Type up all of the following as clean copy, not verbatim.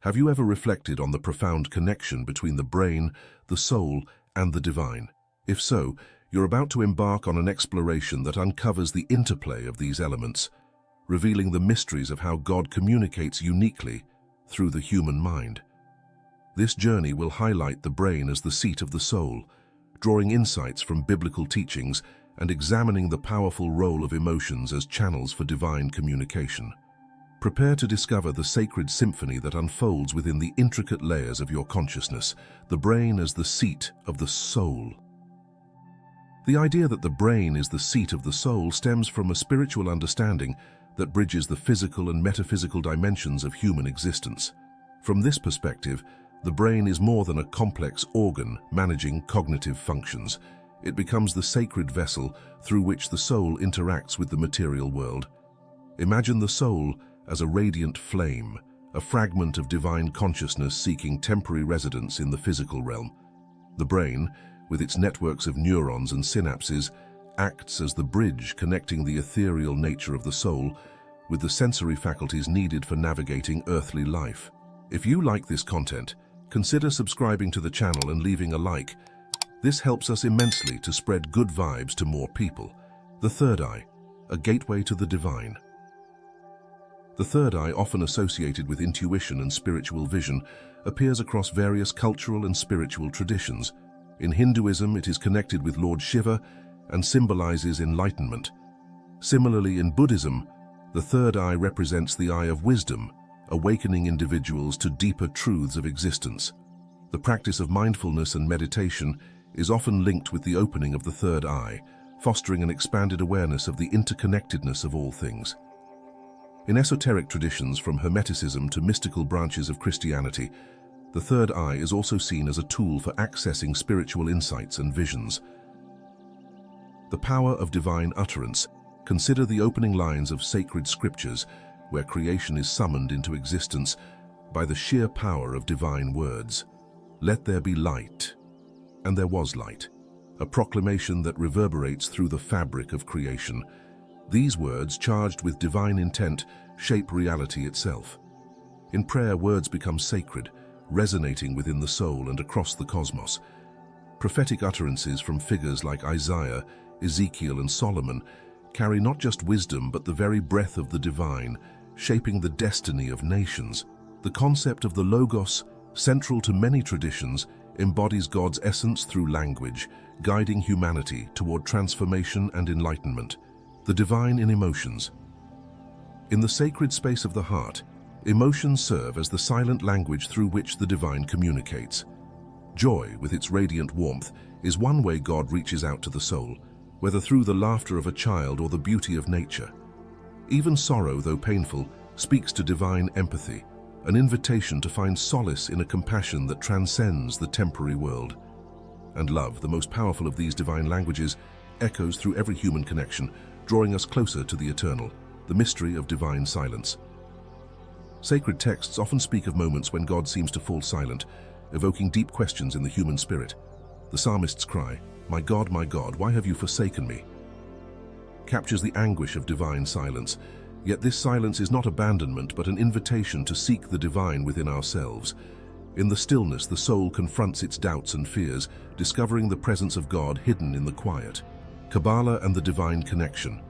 Have you ever reflected on the profound connection between the brain, the soul, and the divine? If so, you're about to embark on an exploration that uncovers the interplay of these elements, revealing the mysteries of how God communicates uniquely through the human mind. This journey will highlight the brain as the seat of the soul, drawing insights from biblical teachings and examining the powerful role of emotions as channels for divine communication. Prepare to discover the sacred symphony that unfolds within the intricate layers of your consciousness, the brain as the seat of the soul. The idea that the brain is the seat of the soul stems from a spiritual understanding that bridges the physical and metaphysical dimensions of human existence. From this perspective, the brain is more than a complex organ managing cognitive functions. It becomes the sacred vessel through which the soul interacts with the material world. Imagine the soul as a radiant flame, a fragment of divine consciousness seeking temporary residence in the physical realm. The brain, with its networks of neurons and synapses, acts as the bridge connecting the ethereal nature of the soul with the sensory faculties needed for navigating earthly life. If you like this content, consider subscribing to the channel and leaving a like. This helps us immensely to spread good vibes to more people. The third eye, a gateway to the divine. The third eye, often associated with intuition and spiritual vision, appears across various cultural and spiritual traditions. In Hinduism, it is connected with Lord Shiva and symbolizes enlightenment. Similarly, in Buddhism, the third eye represents the eye of wisdom, awakening individuals to deeper truths of existence. The practice of mindfulness and meditation is often linked with the opening of the third eye, fostering an expanded awareness of the interconnectedness of all things. In esoteric traditions, from Hermeticism to mystical branches of Christianity, the third eye is also seen as a tool for accessing spiritual insights and visions. The power of divine utterance. Consider the opening lines of sacred scriptures, where creation is summoned into existence by the sheer power of divine words. Let there be light, and there was light, a proclamation that reverberates through the fabric of creation. These words, charged with divine intent, shape reality itself. In prayer, words become sacred, resonating within the soul and across the cosmos. Prophetic utterances from figures like Isaiah, Ezekiel, and Solomon carry not just wisdom but the very breath of the divine, shaping the destiny of nations. The concept of the Logos, central to many traditions, embodies God's essence through language, guiding humanity toward transformation and enlightenment. The divine in emotions. In the sacred space of the heart, emotions serve as the silent language through which the divine communicates. Joy, with its radiant warmth, is one way God reaches out to the soul, whether through the laughter of a child or the beauty of nature. Even sorrow, though painful, speaks to divine empathy, an invitation to find solace in a compassion that transcends the temporary world. And love, the most powerful of these divine languages, echoes through every human connection, drawing us closer to the eternal, the mystery of divine silence. Sacred texts often speak of moments when God seems to fall silent, evoking deep questions in the human spirit. The psalmist's cry, my God, why have you forsaken me?" captures the anguish of divine silence. Yet this silence is not abandonment, but an invitation to seek the divine within ourselves. In the stillness, the soul confronts its doubts and fears, discovering the presence of God hidden in the quiet. Kabbalah and the divine connection.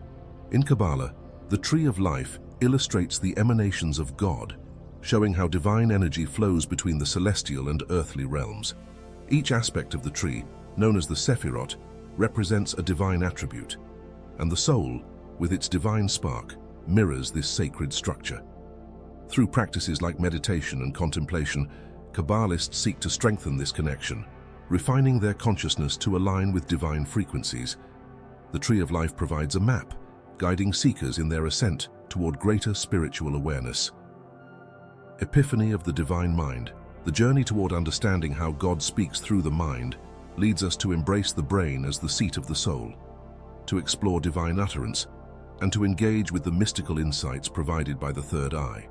In Kabbalah, the tree of life illustrates the emanations of God, showing how divine energy flows between the celestial and earthly realms. Each aspect of the tree, known as the Sephirot, represents a divine attribute, and the soul, with its divine spark, mirrors this sacred structure. Through practices like meditation and contemplation, Kabbalists seek to strengthen this connection, refining their consciousness to align with divine frequencies. The Tree of Life provides a map, guiding seekers in their ascent toward greater spiritual awareness. Epiphany of the Divine Mind. The journey toward understanding how God speaks through the mind leads us to embrace the brain as the seat of the soul, to explore divine utterance, and to engage with the mystical insights provided by the third eye.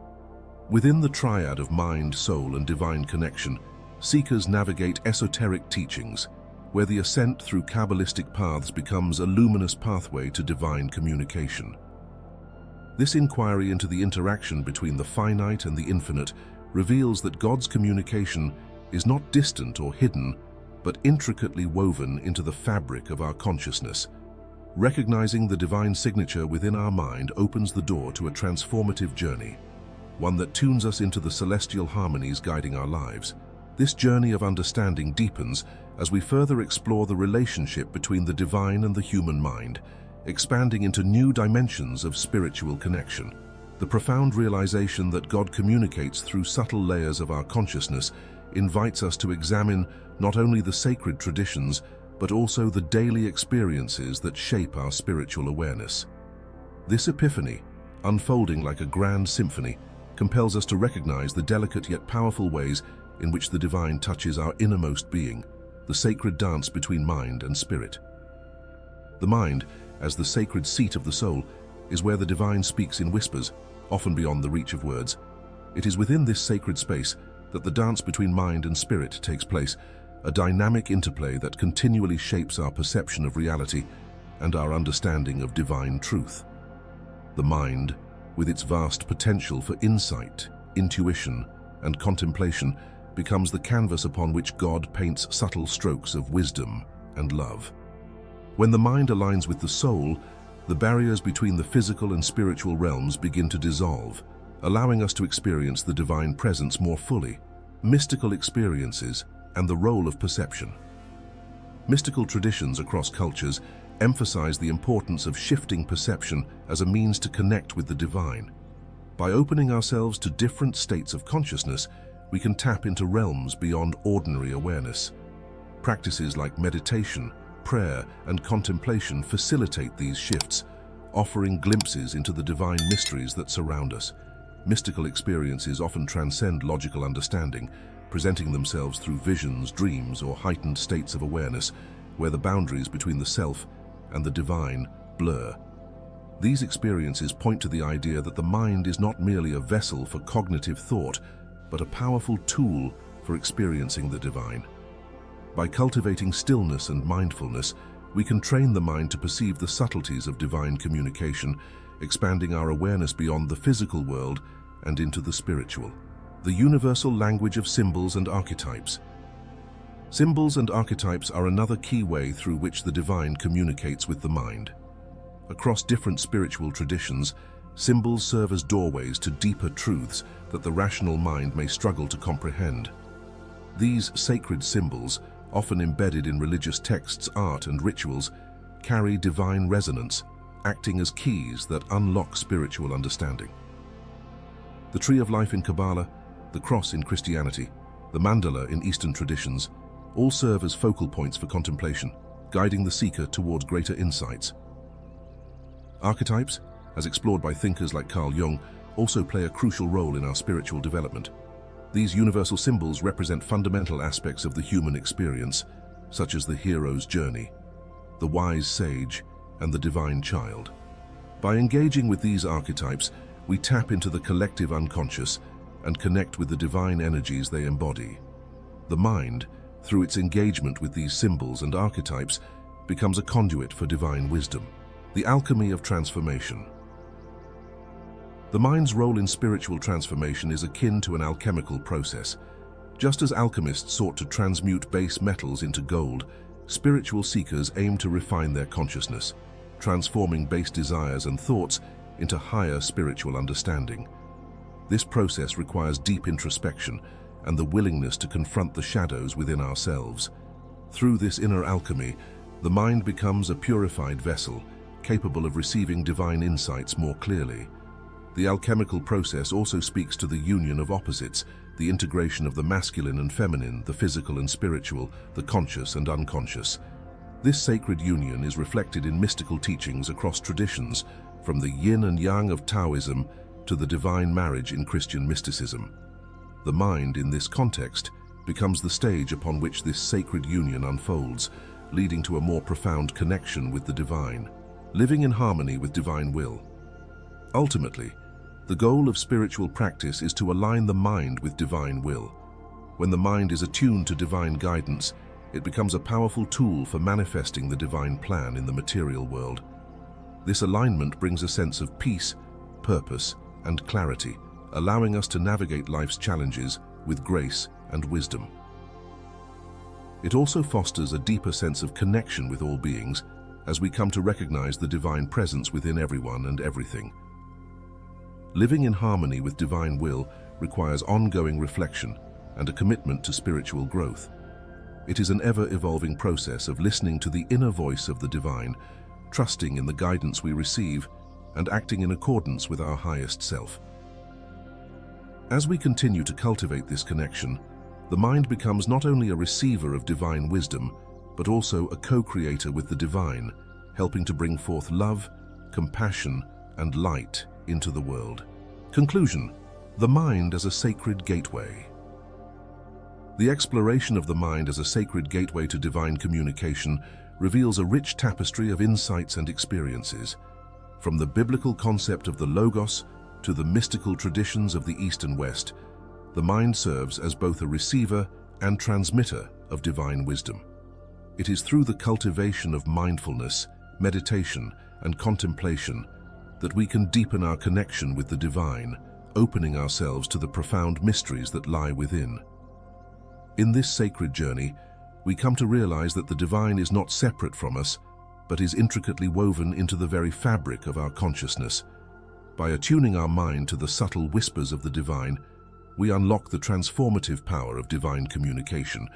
Within the triad of mind, soul, and divine connection, seekers navigate esoteric teachings, where the ascent through Kabbalistic paths becomes a luminous pathway to divine communication. This inquiry into the interaction between the finite and the infinite reveals that God's communication is not distant or hidden, but intricately woven into the fabric of our consciousness. Recognizing the divine signature within our mind opens the door to a transformative journey, one that tunes us into the celestial harmonies guiding our lives. This journey of understanding deepens as we further explore the relationship between the divine and the human mind, expanding into new dimensions of spiritual connection. The profound realization that God communicates through subtle layers of our consciousness invites us to examine not only the sacred traditions, but also the daily experiences that shape our spiritual awareness. This epiphany, unfolding like a grand symphony, compels us to recognize the delicate yet powerful ways in which the divine touches our innermost being, the sacred dance between mind and spirit. The mind, as the sacred seat of the soul, is where the divine speaks in whispers, often beyond the reach of words. It is within this sacred space that the dance between mind and spirit takes place, a dynamic interplay that continually shapes our perception of reality and our understanding of divine truth. The mind, with its vast potential for insight, intuition, and contemplation, becomes the canvas upon which God paints subtle strokes of wisdom and love. When the mind aligns with the soul, the barriers between the physical and spiritual realms begin to dissolve, allowing us to experience the divine presence more fully. Mystical experiences and the role of perception. Mystical traditions across cultures emphasize the importance of shifting perception as a means to connect with the divine. By opening ourselves to different states of consciousness, we can tap into realms beyond ordinary awareness. Practices like meditation, prayer, and contemplation facilitate these shifts, offering glimpses into the divine mysteries that surround us. Mystical experiences often transcend logical understanding, presenting themselves through visions, dreams, or heightened states of awareness, where the boundaries between the self and the divine blur. These experiences point to the idea that the mind is not merely a vessel for cognitive thought, but a powerful tool for experiencing the divine. By cultivating stillness and mindfulness, we can train the mind to perceive the subtleties of divine communication, expanding our awareness beyond the physical world and into the spiritual. The universal language of symbols and archetypes. Symbols and archetypes are another key way through which the divine communicates with the mind. Across different spiritual traditions, symbols serve as doorways to deeper truths that the rational mind may struggle to comprehend. These sacred symbols, often embedded in religious texts, art, and rituals, carry divine resonance, acting as keys that unlock spiritual understanding. The tree of life in Kabbalah, the cross in Christianity, the mandala in Eastern traditions, all serve as focal points for contemplation, guiding the seeker towards greater insights. Archetypes, as explored by thinkers like Carl Jung, also play a crucial role in our spiritual development. These universal symbols represent fundamental aspects of the human experience, such as the hero's journey, the wise sage, and the divine child. By engaging with these archetypes, we tap into the collective unconscious and connect with the divine energies they embody. The mind, through its engagement with these symbols and archetypes, becomes a conduit for divine wisdom. The alchemy of transformation. The mind's role in spiritual transformation is akin to an alchemical process. Just as alchemists sought to transmute base metals into gold, spiritual seekers aim to refine their consciousness, transforming base desires and thoughts into higher spiritual understanding. This process requires deep introspection and the willingness to confront the shadows within ourselves. Through this inner alchemy, the mind becomes a purified vessel, capable of receiving divine insights more clearly. The alchemical process also speaks to the union of opposites, the integration of the masculine and feminine, the physical and spiritual, the conscious and unconscious. This sacred union is reflected in mystical teachings across traditions, from the yin and yang of Taoism to the divine marriage in Christian mysticism. The mind, in this context, becomes the stage upon which this sacred union unfolds, leading to a more profound connection with the divine, living in harmony with divine will. Ultimately, the goal of spiritual practice is to align the mind with divine will. When the mind is attuned to divine guidance, it becomes a powerful tool for manifesting the divine plan in the material world. This alignment brings a sense of peace, purpose, and clarity, allowing us to navigate life's challenges with grace and wisdom. It also fosters a deeper sense of connection with all beings as we come to recognize the divine presence within everyone and everything. Living in harmony with divine will requires ongoing reflection and a commitment to spiritual growth. It is an ever-evolving process of listening to the inner voice of the divine, trusting in the guidance we receive, and acting in accordance with our highest self. As we continue to cultivate this connection, the mind becomes not only a receiver of divine wisdom, but also a co-creator with the divine, helping to bring forth love, compassion, and light into the world. Conclusion: the mind as a sacred gateway. The exploration of the mind as a sacred gateway to divine communication reveals a rich tapestry of insights and experiences. From the biblical concept of the Logos to the mystical traditions of the East and West, the mind serves as both a receiver and transmitter of divine wisdom. It is through the cultivation of mindfulness, meditation, and contemplation that we can deepen our connection with the divine, opening ourselves to the profound mysteries that lie within. In this sacred journey, we come to realize that the divine is not separate from us, but is intricately woven into the very fabric of our consciousness. By attuning our mind to the subtle whispers of the divine, we unlock the transformative power of divine communication,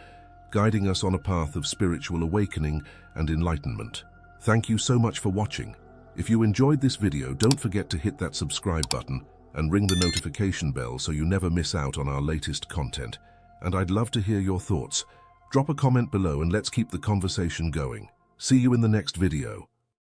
guiding us on a path of spiritual awakening and enlightenment. Thank you so much for watching. If you enjoyed this video, don't forget to hit that subscribe button and ring the notification bell so you never miss out on our latest content. And I'd love to hear your thoughts. Drop a comment below and let's keep the conversation going. See you in the next video.